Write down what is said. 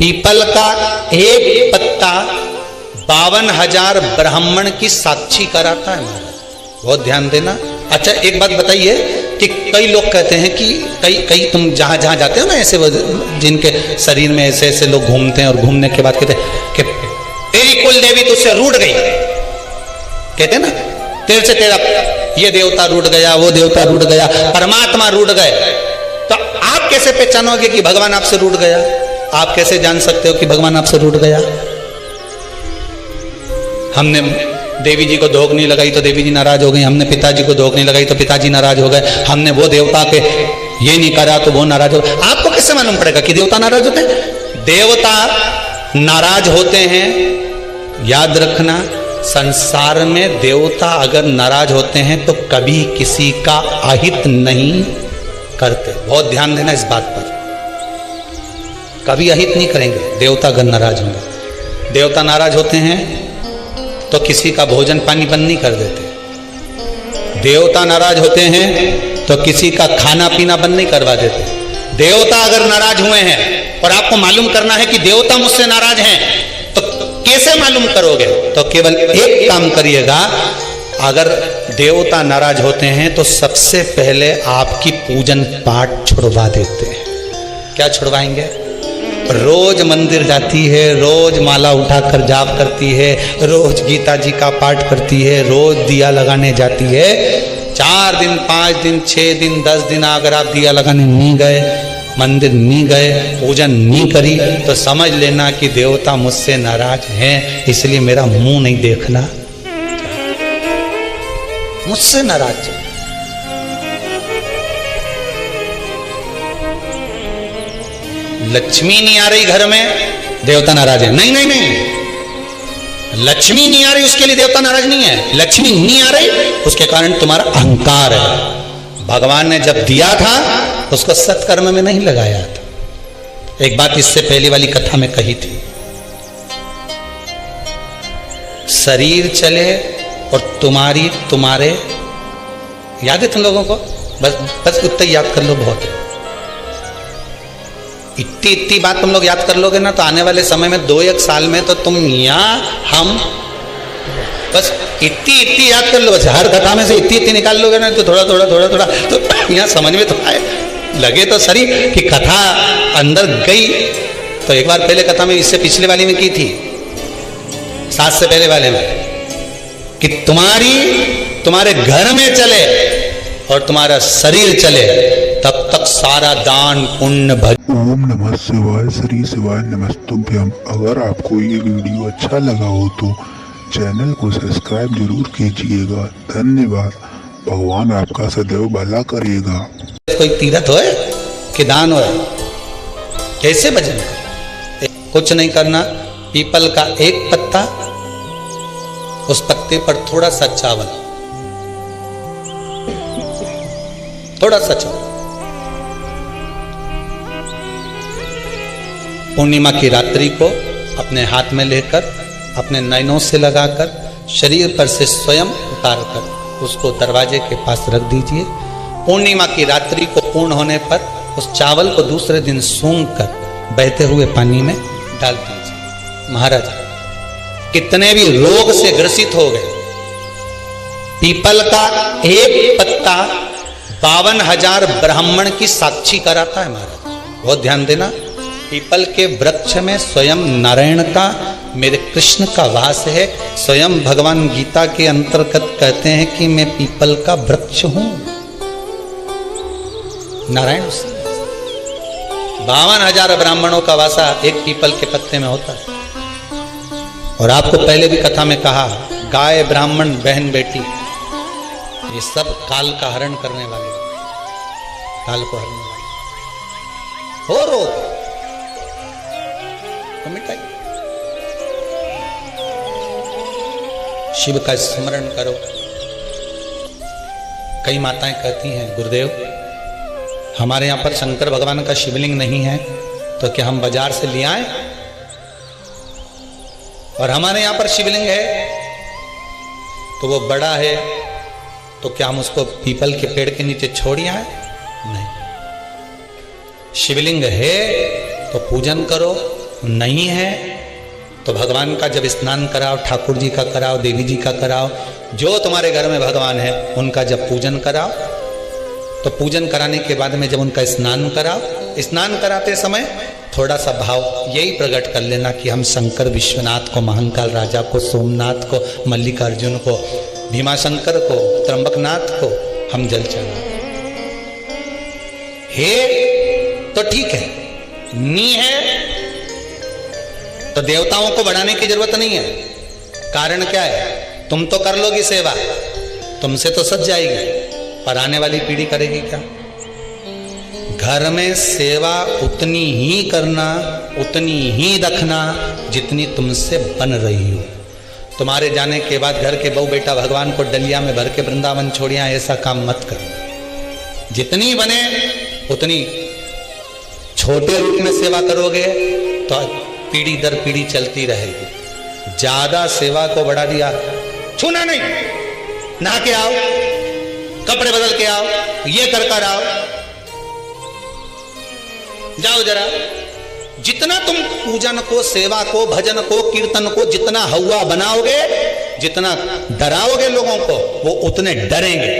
People का एक पत्ता 52,000 ब्राह्मण की साक्षी कराता है महाराज। बहुत ध्यान देना। अच्छा एक बात बताइए कि कई लोग कहते हैं कि कई तुम जहां जहां जाते हो ना, ऐसे जिनके शरीर में ऐसे ऐसे लोग घूमते हैं और घूमने के बाद कहते हैं कि तेरी कुल देवी तुझसे रूठ गई, कहते हैं ना, तेरे से तेरा ये देवता रूठ गया, वो देवता रूठ गया, परमात्मा रूठ गए। तो आप कैसे पहचानोगे कि भगवान आपसे रूठ गया? आप कैसे जान सकते हो कि भगवान आपसे रूठ गया? हमने देवी जी को धोख नहीं लगाई तो देवी जी नाराज हो गई, हमने पिताजी को धोख नहीं लगाई तो पिताजी नाराज हो गए, हमने वो देवता के ये नहीं करा तो वो नाराज हो गए। आपको कैसे मालूम पड़ेगा कि देवता नाराज होते हैं? देवता नाराज होते हैं। याद रखना, संसार में देवता अगर नाराज होते हैं तो कभी किसी का अहित नहीं करते। बहुत ध्यान देना इस बात पर, कभी अहित नहीं करेंगे देवता अगर नाराज होंगे। देवता नाराज होते हैं तो किसी का भोजन पानी बंद नहीं कर देते। देवता नाराज होते हैं तो किसी का खाना पीना बंद नहीं करवा देते। देवता अगर नाराज हुए हैं और आपको मालूम करना है कि देवता मुझसे नाराज हैं, तो कैसे मालूम करोगे? तो केवल एक काम करिएगा, अगर देवता नाराज होते हैं तो सबसे पहले आपकी पूजन पाठ छुड़वा देते हैं। क्या छुड़वाएंगे? रोज मंदिर जाती है, रोज माला उठाकर जाप करती है, रोज गीता जी का पाठ करती है, रोज दिया लगाने जाती है। 4 दिन 5 दिन 6 दिन 10 दिन अगर आप दिया लगाने नहीं गए, मंदिर नहीं गए, पूजन नहीं करी, तो समझ लेना कि देवता मुझसे नाराज हैं, इसलिए मेरा मुंह नहीं देखना, मुझसे नाराज। लक्ष्मी नहीं आ रही घर में, देवता नाराज है। नहीं नहीं नहीं, लक्ष्मी नहीं आ रही उसके लिए देवता नाराज नहीं है। लक्ष्मी नहीं आ रही उसके कारण तुम्हारा अहंकार है। भगवान ने जब दिया था उसको सत्कर्म में नहीं लगाया था। एक बात इससे पहले वाली कथा में कही थी, शरीर चले और तुम्हारे याद है तुम लोगों को? बस उतना याद कर लो, बहुत है। इतनी बात तुम लोग याद कर लोगे ना तो आने वाले समय में 2-1 साल में तो तुम यहाँ हम बस इतनी याद कर लो। बस हर कथा में से इतनी निकाल लोगे ना तो थोड़ा तो यहाँ समझ में तो आए, लगे तो सही कि कथा अंदर गई। तो एक बार पहले कथा में, इससे पिछले वाली में की थी, 7 से पहले वाले में, कि तुम्हारे घर में चले और तुम्हारा शरीर चले, तब तक सारा दान पुण्य भज। ओम नमः शिवाय, श्री शिवाय नमस्तुभ्यम। अगर आपको ये वीडियो अच्छा लगा हो तो चैनल को सब्सक्राइब जरूर कीजिएगा। धन्यवाद। भगवान आपका सदैव भला करेगा। कोई तीर्थ हो कि दान हो, कैसे भजन कर? कुछ नहीं करना, पीपल का एक पत्ता, उस पत्ते पर थोड़ा सा चावल, थोड़ा सा चावल, पूर्णिमा की रात्रि को अपने हाथ में लेकर, अपने नयनों से लगाकर, शरीर पर से स्वयं उतारकर उसको दरवाजे के पास रख दीजिए। पूर्णिमा की रात्रि को पूर्ण होने पर उस चावल को दूसरे दिन सूंघ कर बहते हुए पानी में डाल दीजिए। महाराज कितने भी रोग से ग्रसित हो गए, पीपल का एक पत्ता 52,000 ब्राह्मण की साक्षी कराता है महाराज। बहुत ध्यान देना, पीपल के वृक्ष में स्वयं नारायण का, मेरे कृष्ण का वास है। स्वयं भगवान गीता के अंतर्गत कहते हैं कि मैं पीपल का वृक्ष हूं। नारायण 52,000 ब्राह्मणों का वासा एक पीपल के पत्ते में होता है। और आपको पहले भी कथा में कहा, गाय ब्राह्मण बहन बेटी ये सब काल का हरण करने वाले, काल को हरने वाले हो रोग तो मिटाइए। शिव का स्मरण करो। कई माताएं कहती हैं, गुरुदेव हमारे यहाँ पर शंकर भगवान का शिवलिंग नहीं है, तो क्या हम बाजार से ले आए? और हमारे यहाँ पर शिवलिंग है तो वो बड़ा है, तो क्या हम उसको पीपल के पेड़ के नीचे छोड़ आए? नहीं, शिवलिंग है तो पूजन करो, नहीं है तो भगवान का जब स्नान कराओ, ठाकुर जी का कराओ, देवी जी का कराओ, जो तुम्हारे घर में भगवान है उनका जब पूजन कराओ, तो पूजन कराने के बाद में जब उनका स्नान कराओ, स्नान कराते समय थोड़ा सा भाव यही प्रकट कर लेना कि हम शंकर विश्वनाथ को, महाकाल राजा को, सोमनाथ को, मल्लिकार्जुन को, भीमाशंकर को, त्र्यंबकनाथ को हम जल चढ़ा हे तो ठीक है, नी है तो देवताओं को बढ़ाने की जरूरत नहीं है। कारण क्या है, तुम तो कर लोगी सेवा, तुमसे तो सज जाएगी, पर आने वाली पीढ़ी करेगी क्या? घर में सेवा उतनी ही करना, उतनी ही रखना जितनी तुमसे बन रही हो। तुम्हारे जाने के बाद घर के बहू बेटा भगवान को डलिया में भर के वृंदावन छोड़िया, ऐसा काम मत करना। जितनी बने उतनी छोटे रूप में सेवा करोगे तो पीढ़ी दर पीढ़ी चलती रहेगी। ज्यादा सेवा को बढ़ा दिया, छूना नहीं, नहा के आओ, कपड़े बदल के आओ, ये कर आओ, जाओ जरा। जितना तुम पूजन को, सेवा को, भजन को, कीर्तन को जितना हवा बनाओगे, जितना डराओगे लोगों को, वो उतने डरेंगे।